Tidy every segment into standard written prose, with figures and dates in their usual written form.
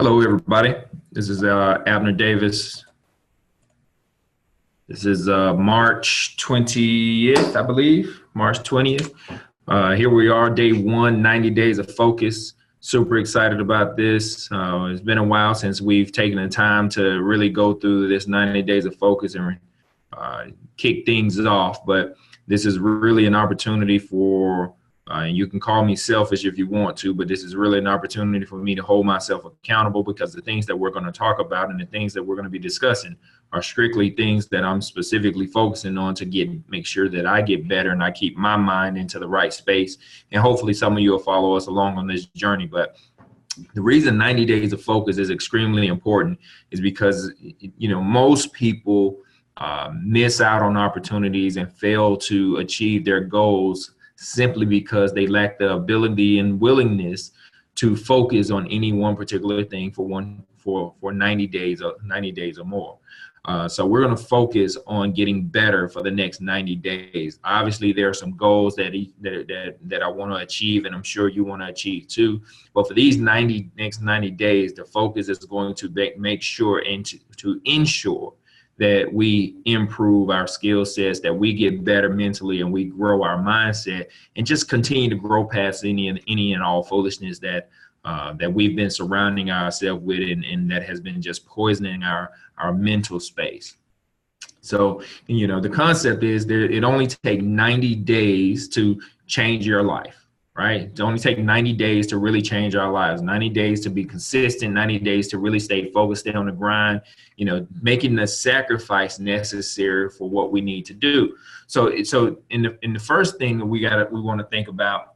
Hello, everybody. This is Abner Davis. This is March 20th, I believe, March 20th. Here we are, day one, 90 days of focus. Super excited about this. It's been a while since we've taken the time to really go through this 90 days of focus and kick things off. But this is really an opportunity for you can call me selfish if you want to, but this is really an opportunity for me to hold myself accountable, because the things that we're going to talk about and the things that we're going to be discussing are strictly things that I'm specifically focusing on to make sure that I get better and I keep my mind into the right space. And hopefully some of you will follow us along on this journey. But the reason 90 days of focus is extremely important is because, most people miss out on opportunities and fail to achieve their goals simply because they lack the ability and willingness to focus on any one particular thing for 90 days or more. So we're going to focus on getting better for the next 90 days. Obviously, there are some goals that I want to achieve, and I'm sure you want to achieve too. But for these next 90 days, the focus is going to make sure and to ensure that we improve our skill sets, that we get better mentally, and we grow our mindset, and just continue to grow past any and all foolishness that we've been surrounding ourselves with, and that has been just poisoning our mental space. So, the concept is that it only takes 90 days to change your life. Right? It only takes 90 days to really change our lives, 90 days to be consistent, 90 days to really stay focused on the grind, making the sacrifice necessary for what we need to do. So in the first thing that we want to think about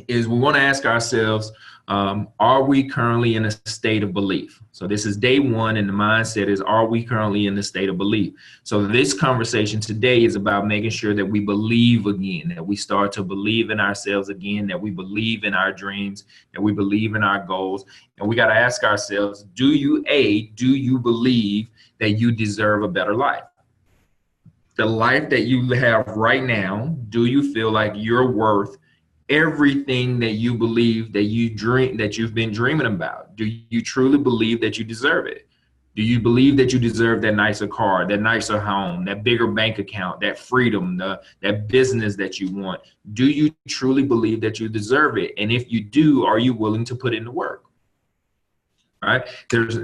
is we want to ask ourselves, are we currently in a state of belief? So this is day one, and the mindset is, are we currently in the state of belief? So this conversation today is about making sure that we believe again, that we start to believe in ourselves again, that we believe in our dreams, that we believe in our goals. And we got to ask ourselves, do you believe that you deserve a better life? The life that you have right now, do you feel like you're worth everything that you believe that you've been dreaming about? Do you truly believe that you deserve it? Do you believe that you deserve that nicer car, that nicer home, that bigger bank account, that freedom, that business that you want? Do you truly believe that you deserve it? And if you do, are you willing to put in the work? Right? There's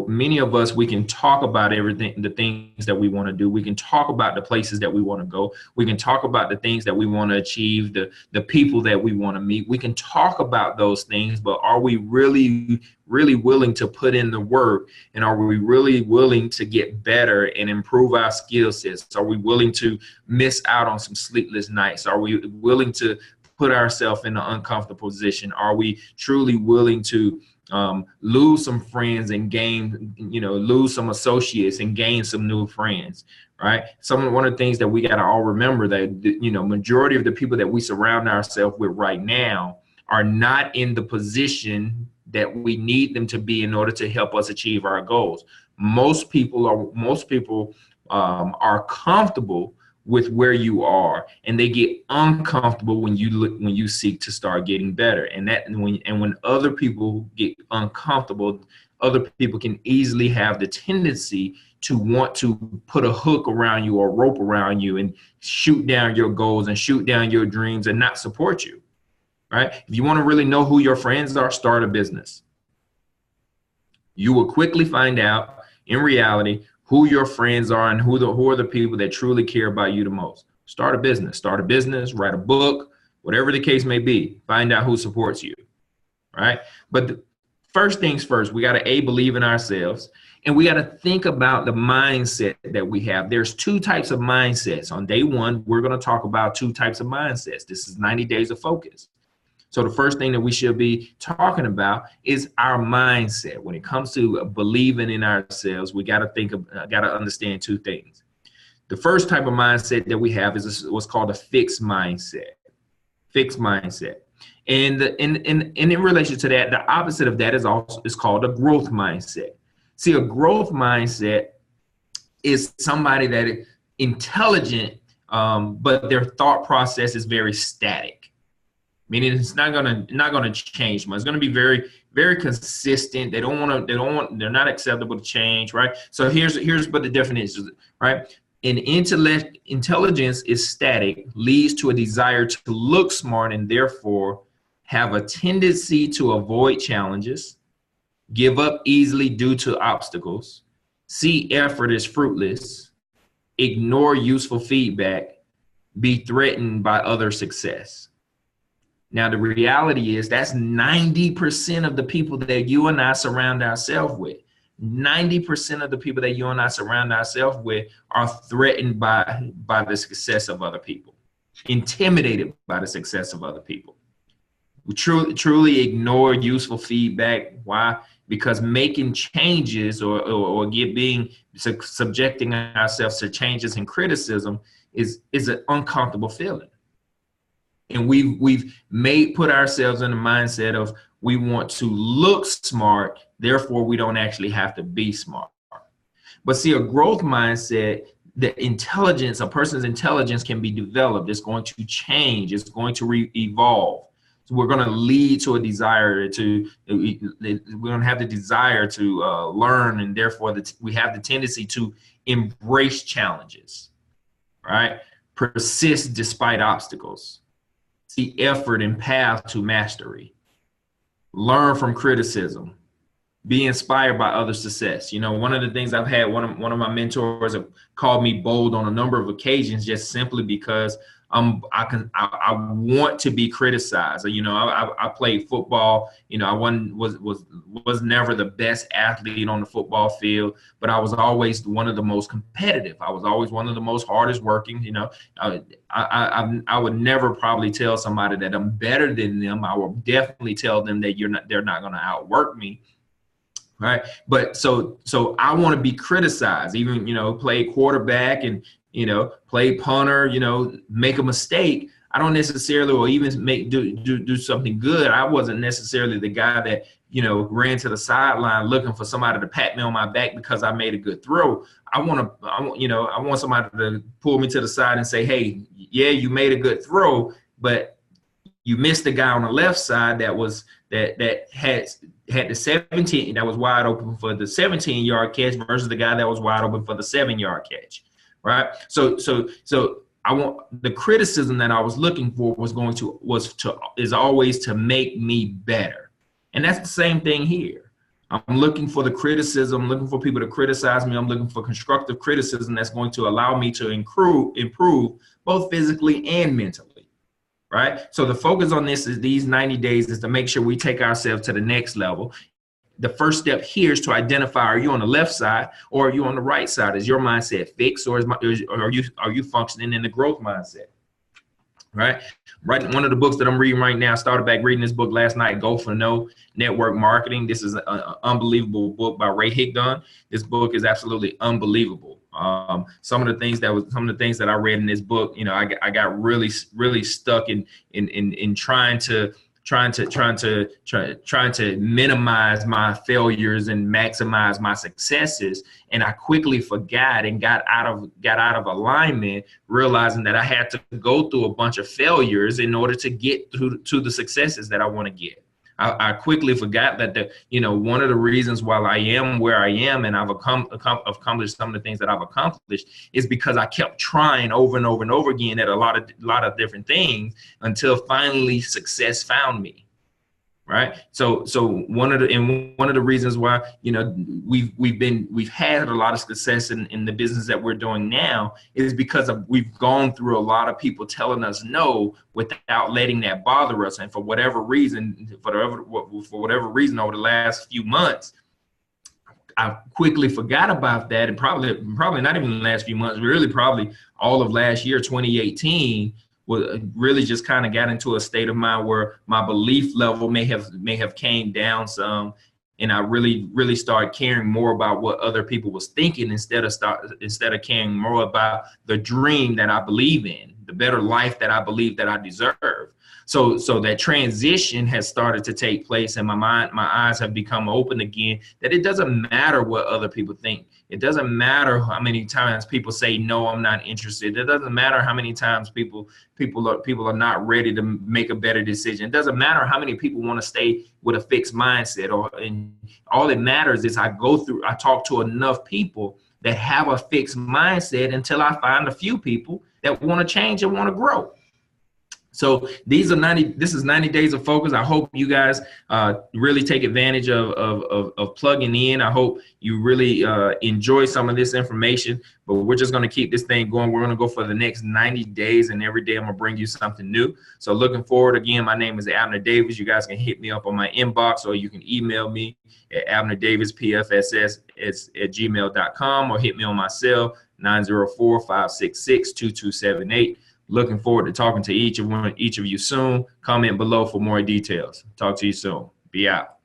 many of us, we can talk about everything, the things that we want to do. We can talk about the places that we want to go. We can talk about the things that we want to achieve, the people that we want to meet. We can talk about those things, but are we really, really willing to put in the work? And are we really willing to get better and improve our skill sets? Are we willing to miss out on some sleepless nights? Are we willing to put ourselves in an uncomfortable position? Are we truly willing to lose some friends and lose some associates and gain some new friends, right? One of the things that we got to all remember, that, majority of the people that we surround ourselves with right now are not in the position that we need them to be in order to help us achieve our goals. Most people are comfortable with where you are, and they get uncomfortable when you seek to start getting better. And when other people get uncomfortable, other people can easily have the tendency to want to put a hook around you or rope around you and shoot down your goals and shoot down your dreams and not support you. Right? If you want to really know who your friends are, start a business. You will quickly find out, in reality, who your friends are and who are the people that truly care about you the most. Start a business, write a book, whatever the case may be. Find out who supports you, right? But the first things first, we got to believe in ourselves, and we got to think about the mindset that we have. There's two types of mindsets. On day one, we're going to talk about two types of mindsets. This is 90 days of focus. So the first thing that we should be talking about is our mindset. When it comes to believing in ourselves, we got to understand two things. The first type of mindset that we have is what's called a fixed mindset. Fixed mindset. And in relation to that, the opposite of that is called a growth mindset. See, a growth mindset is somebody that is intelligent, but their thought process is very static. meaning it's not gonna change much. It's gonna be very, very consistent. They're not acceptable to change, right? So here's what the definition is, right? Intelligence is static, leads to a desire to look smart, and therefore have a tendency to avoid challenges, give up easily due to obstacles, see effort as fruitless, ignore useful feedback, be threatened by other success. Now, the reality is that's 90% of the people that you and I surround ourselves with. 90% of the people that you and I surround ourselves with are threatened by the success of other people, intimidated by the success of other people. We truly ignore useful feedback. Why? Because making changes or subjecting ourselves to changes and criticism is an uncomfortable feeling. And we've put ourselves in the mindset of we want to look smart, therefore we don't actually have to be smart. But see, a growth mindset, a person's intelligence can be developed. It's going to change. It's going to evolve. So we're going to lead to a desire we're going to have the desire to learn, and therefore we have the tendency to embrace challenges, right? Persist despite obstacles. See effort and path to mastery. Learn from criticism. Be inspired by other success. You know, one of the things I've had, one of my mentors have called me bold on a number of occasions, just simply because I want to be criticized. You know, I played football. You know, I was never the best athlete on the football field, but I was always one of the most competitive. I was always one of the most hardest working. You know, I would never probably tell somebody that I'm better than them. I will definitely tell them that they're not going to outwork me. Right. But so I want to be criticized, even, you know, play quarterback and, you know, play punter, you know, make a mistake. I don't necessarily, or even do something good. I wasn't necessarily the guy that, you know, ran to the sideline looking for somebody to pat me on my back because I made a good throw. I want somebody to pull me to the side and say, hey, yeah, you made a good throw, but you missed the guy on the left side that had the 17 that was wide open for the 17-yard catch versus the guy that was wide open for the 7-yard catch, right? So I want the criticism that I was looking for is always to make me better, and that's the same thing here. I'm looking for the criticism, looking for people to criticize me. I'm looking for constructive criticism that's going to allow me to improve both physically and mentally. Right. So the focus on these 90 days is to make sure we take ourselves to the next level. The first step here is to identify, are you on the left side or are you on the right side? Is your mindset fixed, or are you functioning in the growth mindset? Right. One of the books that I'm reading right now, I started back reading this book last night, Go for No Network Marketing. This is an unbelievable book by Ray Higdon. This book is absolutely unbelievable. Some of the things that I read in this book, you know, I got really stuck in trying to minimize my failures and maximize my successes, and I quickly forgot and got out of alignment, realizing that I had to go through a bunch of failures in order to get to the successes that I want to get. I quickly forgot that one of the reasons why I am where I am and I've accomplished some of the things that I've accomplished is because I kept trying over and over and over again at a lot of different things until finally success found me. Right. So one of the reasons why, you know, we've had a lot of success in the business that we're doing now is because we've gone through a lot of people telling us no without letting that bother us. And for whatever reason over the last few months, I quickly forgot about that. And probably not even the last few months, really probably all of last year, 2018, really just kind of got into a state of mind where my belief level may have came down some, and I really started caring more about what other people was thinking instead of caring more about the dream that I believe in, the better life that I believe that I deserve. So that transition has started to take place, and my eyes have become open again, that it doesn't matter what other people think. It doesn't matter how many times people say, no, I'm not interested. It doesn't matter how many times people are not ready to make a better decision. It doesn't matter how many people want to stay with a fixed mindset, and all that matters is I talk to enough people that have a fixed mindset until I find a few people that want to change and want to grow. So this is 90 days of focus. I hope you guys really take advantage of plugging in. I hope you really enjoy some of this information, but we're just going to keep this thing going. We're going to go for the next 90 days, and every day I'm going to bring you something new. So looking forward. Again, my name is Abner Davis. You guys can hit me up on my inbox, or you can email me at abnerdavispfss@gmail.com, or hit me on my cell, 904-566-2278. Looking forward to talking to each of you soon. Comment below for more details. Talk to you soon. Be out.